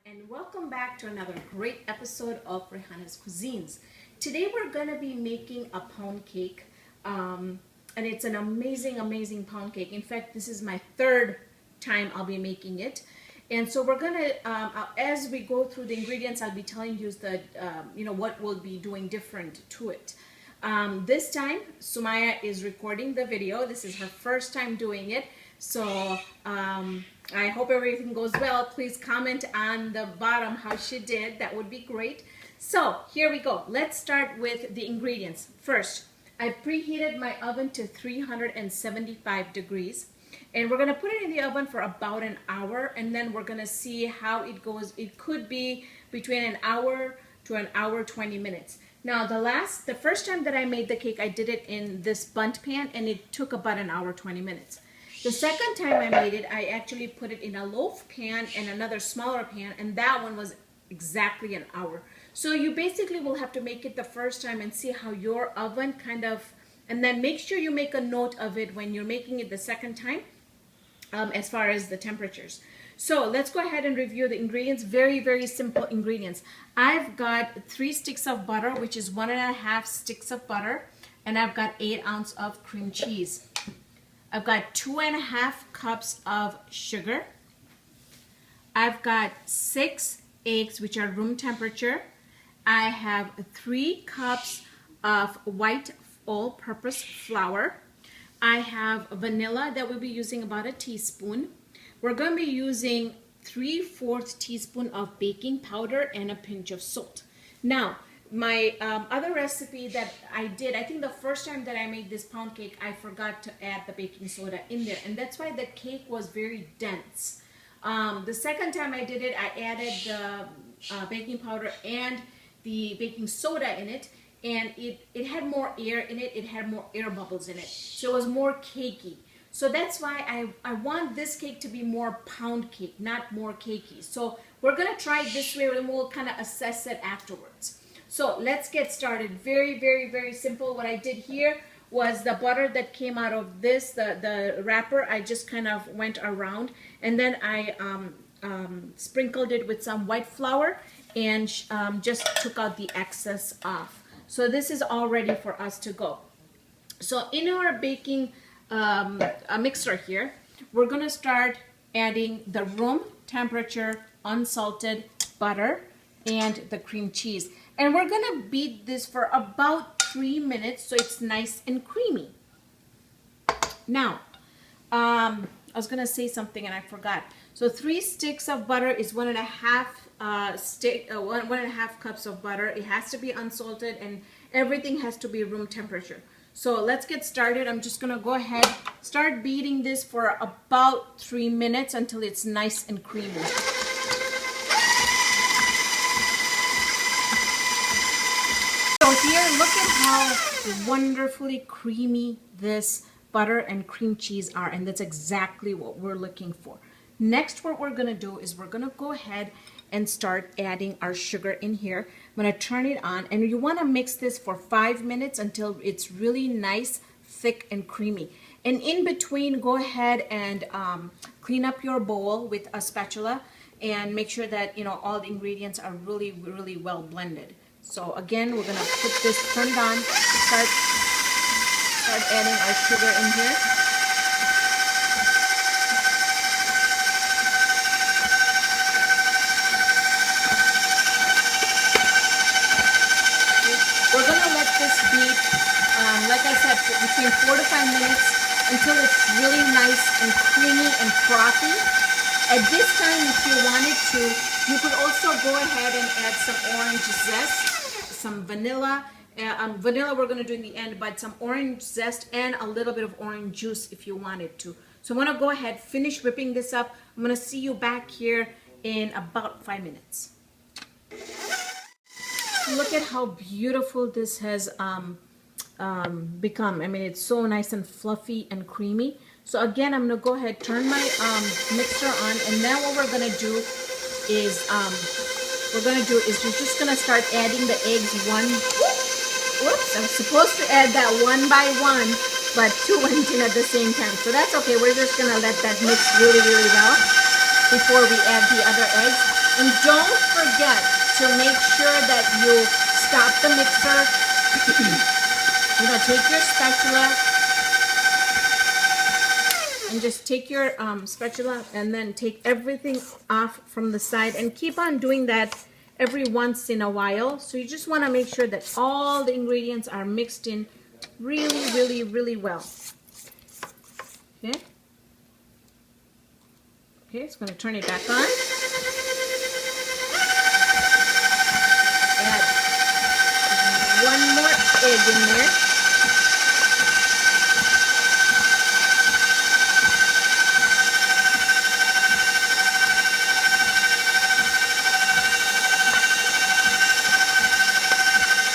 and welcome back to another great episode of Raihana's Cuisines. Today we're going to be making a pound cake, and it's an amazing pound cake. In fact, this is my third time I'll be making it. And so we're going to, as we go through the ingredients, I'll be telling you what we'll be doing different to it. This time, Sumaya is recording the video. This is her first time doing it. So I hope everything goes well. Please comment on the bottom how she did. That would be great. So here we go. Let's start with the ingredients. First, I preheated my oven to 375 degrees. And we're going to put it in the oven for about an hour. And then we're going to see how it goes. It could be between an hour to an hour 20 minutes. Now the first time that I made the cake, I did it in this bundt pan. And it took about an hour 20 minutes. The second time I made it, I actually put it in a loaf pan and another smaller pan, and that one was exactly an hour. So you basically will have to make it the first time and see how your oven and then make sure you make a note of it when you're making it the second time as far as the temperatures. So let's go ahead and review the ingredients. Very simple ingredients. I've got 3 sticks of butter, which is 1.5 sticks of butter, and I've got 8 ounces of cream cheese. I've got 2.5 cups of sugar. I've got 6 eggs, which are room temperature. I have 3 cups of white all-purpose flour. I have vanilla that we'll be using about a teaspoon. We're going to be using 3/4 teaspoon of baking powder and a pinch of salt. Now, my other recipe that I did, I think the first time that I made this pound cake, I forgot to add the baking soda in there. And that's why the cake was very dense. The second time I did it, I added the baking powder and the baking soda in it. And it had more air in it. It had more air bubbles in it. So it was more cakey. So that's why I want this cake to be more pound cake, not more cakey. So we're going to try it this way and we'll kind of assess it afterwards. So let's get started. Very simple. What I did here was the butter that came out of this, the wrapper, I just kind of went around, and then I sprinkled it with some white flour and just took out the excess off. So this is all ready for us to go. So in our baking mixer here, we're going to start adding the room temperature unsalted butter and the cream cheese. And we're going to beat this for about 3 minutes so it's nice and creamy. Now, I was going to say something and I forgot. So 3 sticks of butter is 1.5 cups of butter. It has to be unsalted and everything has to be room temperature. So let's get started. I'm just going to go ahead, start beating this for about 3 minutes until it's nice and creamy. So here, look at how wonderfully creamy this butter and cream cheese are, and that's exactly what we're looking for. Next, what we're going to do is we're going to go ahead and start adding our sugar in here. I'm going to turn it on, and you want to mix this for 5 minutes until it's really nice, thick, and creamy. And in between, go ahead and clean up your bowl with a spatula and make sure that all the ingredients are really well blended. So again, we're going to put this turned on, start adding our sugar in here. We're going to let this beat, like I said, between 4 to 5 minutes until it's really nice and creamy and frothy. At this time, if you wanted to, you could also go ahead and add some orange zest, some vanilla. Vanilla we're going to do in the end, but some orange zest and a little bit of orange juice if you wanted to. So I'm going to go ahead, finish whipping this up. I'm going to see you back here in about 5 minutes. Look at how beautiful this has become. I mean, it's so nice and fluffy and creamy. So again, I'm going to go ahead, turn my mixer on, and now what we're going to do is we're just going to start adding the eggs whoops, I was supposed to add that one by one, but 2 went in at the same time. So that's okay. We're just going to let that mix really well before we add the other eggs. And don't forget to make sure that you stop the mixer. You're gonna take your spatula and just take your spatula and then take everything off from the side and keep on doing that every once in a while. So you just want to make sure that all the ingredients are mixed in really well. Okay. Okay, it's going to turn it back on. Add one more egg in there.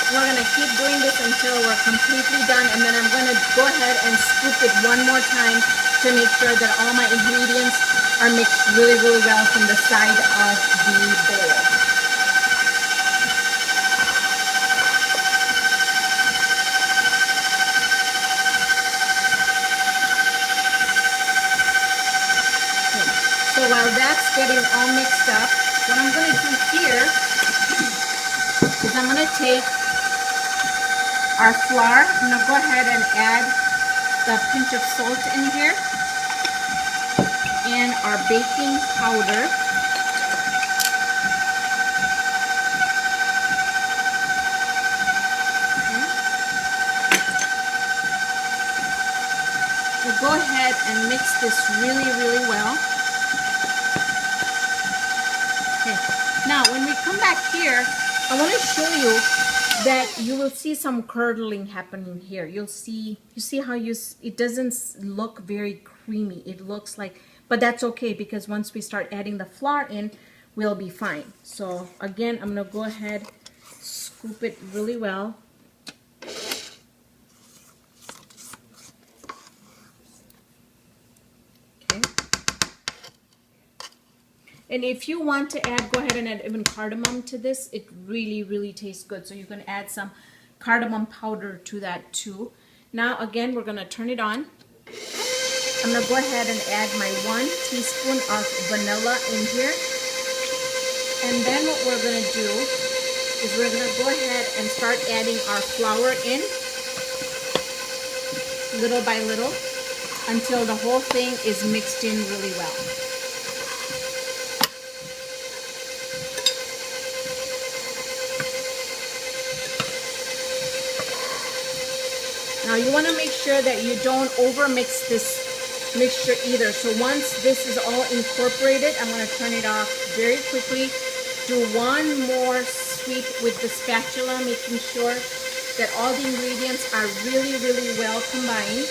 We're going to keep doing this until we're completely done, and then I'm going to go ahead and scoop it one more time to make sure that all my ingredients are mixed really well from the side of the bowl. Okay. So while that's getting all mixed up, what I'm going to do here is I'm going to take our flour. I'm going to go ahead and add the pinch of salt in here and our baking powder. Okay. So go ahead and mix this really well. Okay. Now when we come back here, I want to show you that you will see some curdling happening here. You see how it doesn't look very creamy. It looks like, but that's okay because once we start adding the flour in, we'll be fine. So again, I'm gonna go ahead, scoop it really well. Okay. And if you want to add, go ahead and add even cardamom to this. It really tastes good. So you can add some cardamom powder to that too. Now again, we're gonna turn it on. I'm gonna go ahead and add my 1 teaspoon of vanilla in here. And then what we're gonna do is we're gonna go ahead and start adding our flour in little by little until the whole thing is mixed in really well. Now you want to make sure that you don't overmix this mixture either. So once this is all incorporated, I'm going to turn it off very quickly. Do one more sweep with the spatula, making sure that all the ingredients are really well combined.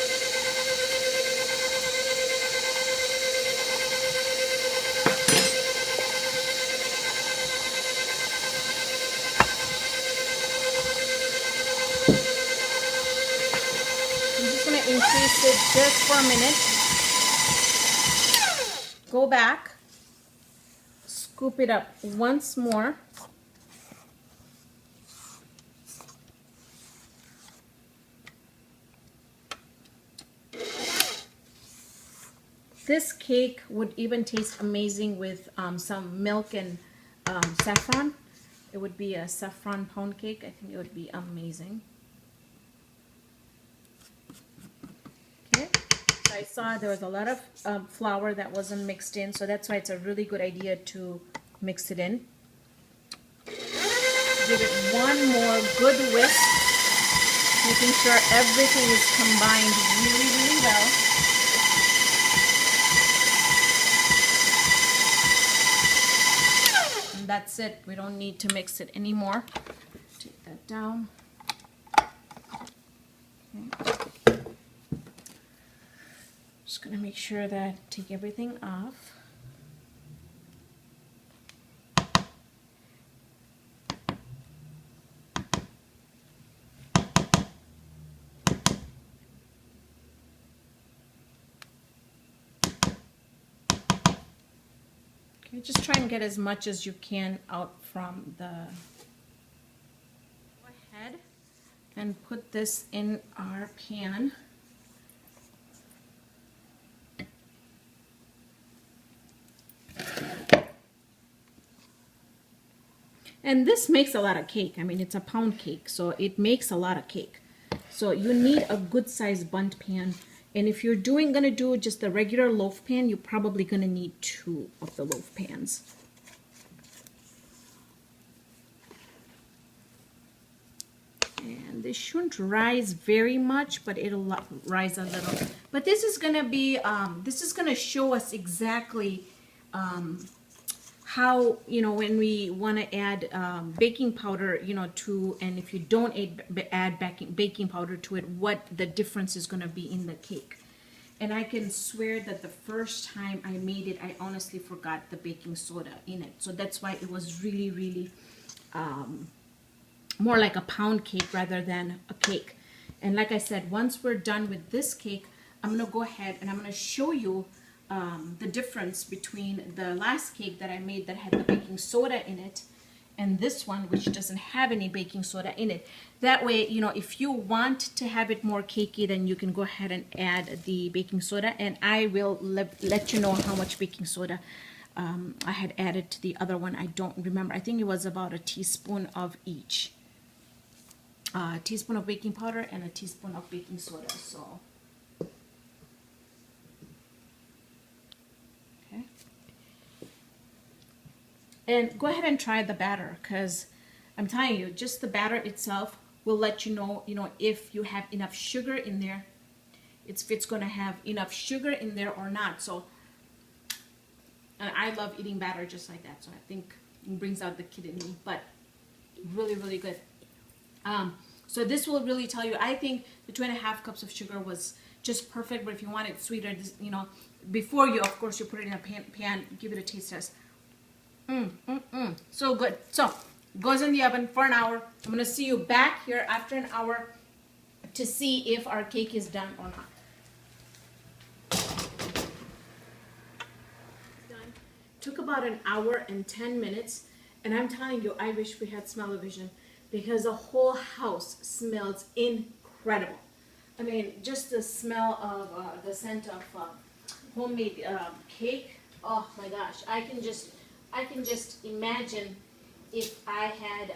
Increase it just for a minute. Go back, scoop it up once more. This cake would even taste amazing with some milk and saffron. It would be a saffron pound cake. I think it would be amazing. I saw there was a lot of flour that wasn't mixed in, so that's why it's a really good idea to mix it in. Give it one more good whisk, making sure everything is combined really well. And that's it. We don't need to mix it anymore. Take that down. Okay. Just going to make sure that take everything off. Okay, just try and get as much as you can out from the. Go ahead and put this in our pan. And this makes a lot of cake. I mean, it's a pound cake, so it makes a lot of cake. So you need a good sized bundt pan. And if you're gonna do just the regular loaf pan, you're probably gonna need 2 of the loaf pans. And this shouldn't rise very much, but it'll rise a little. But this is gonna be, this is gonna show us exactly how, you know, when we want to add baking powder, you know, to, and if you don't add baking powder to it, what the difference is going to be in the cake. And I can swear that the first time I made it, I honestly forgot the baking soda in it. So that's why it was really, really more like a pound cake rather than a cake. And like I said, once we're done with this cake, I'm going to go ahead and I'm going to show you the difference between the last cake that I made that had the baking soda in it and this one, which doesn't have any baking soda in it. That way, you know, if you want to have it more cakey, then you can go ahead and add the baking soda, and I will let you know how much baking soda I had added to the other one. I don't remember. I think it was about a teaspoon of each. A teaspoon of baking powder and a teaspoon of baking soda. So and go ahead and try the batter, because I'm telling you, just the batter itself will let you know, if you have enough sugar in there, if it's going to have enough sugar in there or not. So, and I love eating batter just like that. So I think it brings out the kid in me, but really, really good. So this will really tell you, I think the 2.5 cups of sugar was just perfect, but if you want it sweeter, you know, before you, of course, you put it in a pan, give it a taste test. So good. So goes in the oven for an hour. I'm going to see you back here after an hour to see if our cake is done or not. Done. Took about an hour and 10 minutes, and I'm telling you, I wish we had smell-o-vision, because the whole house smells incredible. I mean, just the smell of the scent of homemade cake. Oh my gosh, I can just imagine if I had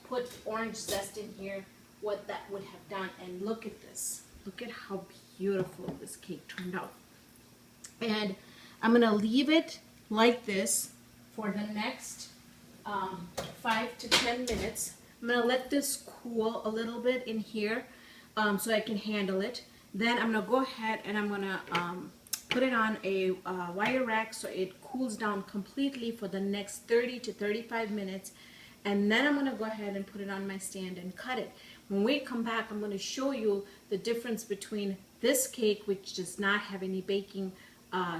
put orange zest in here, what that would have done. And look at this. Look at how beautiful this cake turned out. And I'm going to leave it like this for the next 5 to 10 minutes. I'm going to let this cool a little bit in here so I can handle it. Then I'm going to go ahead and I'm going to put it on a wire rack so it cools down completely for the next 30 to 35 minutes. And then I'm going to go ahead and put it on my stand and cut it. When we come back, I'm going to show you the difference between this cake, which does not have any baking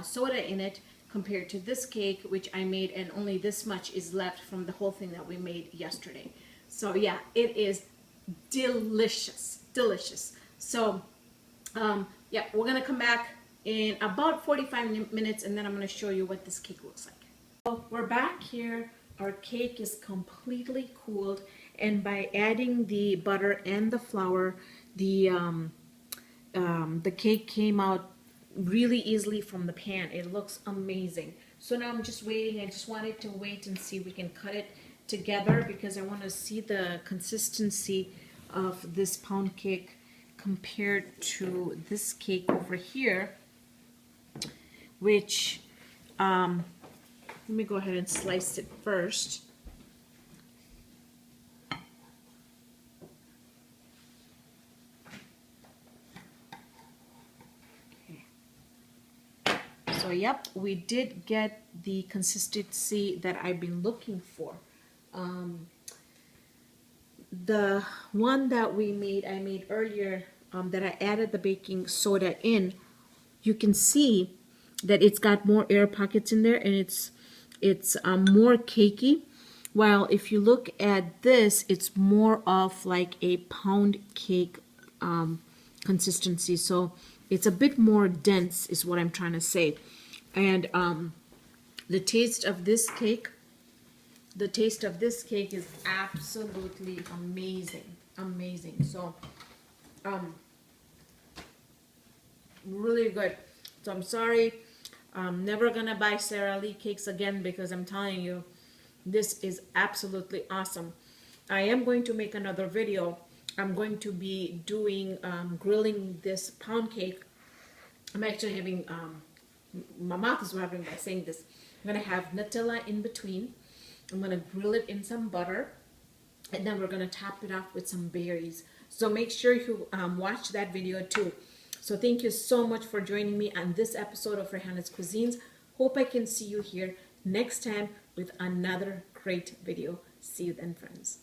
soda in it, compared to this cake, which I made, and only this much is left from the whole thing that we made yesterday. So yeah, it is delicious, delicious. So yeah, we're going to come back in about 45 minutes, and then I'm going to show you what this cake looks like. So we're back here. Our cake is completely cooled, and by adding the butter and the flour, the cake came out really easily from the pan. It looks amazing. So now I'm just waiting. I just wanted to wait and see if we can cut it together, because I want to see the consistency of this pound cake compared to this cake over here, which let me go ahead and slice it first. Okay. So yep, we did get the consistency that I've been looking for. The one that I made earlier, that I added the baking soda in, you can see that it's got more air pockets in there, and it's more cakey. While if you look at this, it's more of like a pound cake consistency. So it's a bit more dense, is what I'm trying to say. And the taste of this cake is absolutely amazing, amazing. So really good. So I'm sorry, I'm never gonna buy Sara Lee cakes again, because I'm telling you, This is absolutely awesome. I am going to make another video. I'm going to be doing grilling this pound cake. I'm actually having, my mouth is watering by saying this. I'm going to have Nutella in between. I'm going to grill it in some butter. And then we're going to top it off with some berries. So make sure you watch that video too. So thank you so much for joining me on this episode of Raihana's Cuisines. Hope I can see you here next time with another great video. See you then, friends.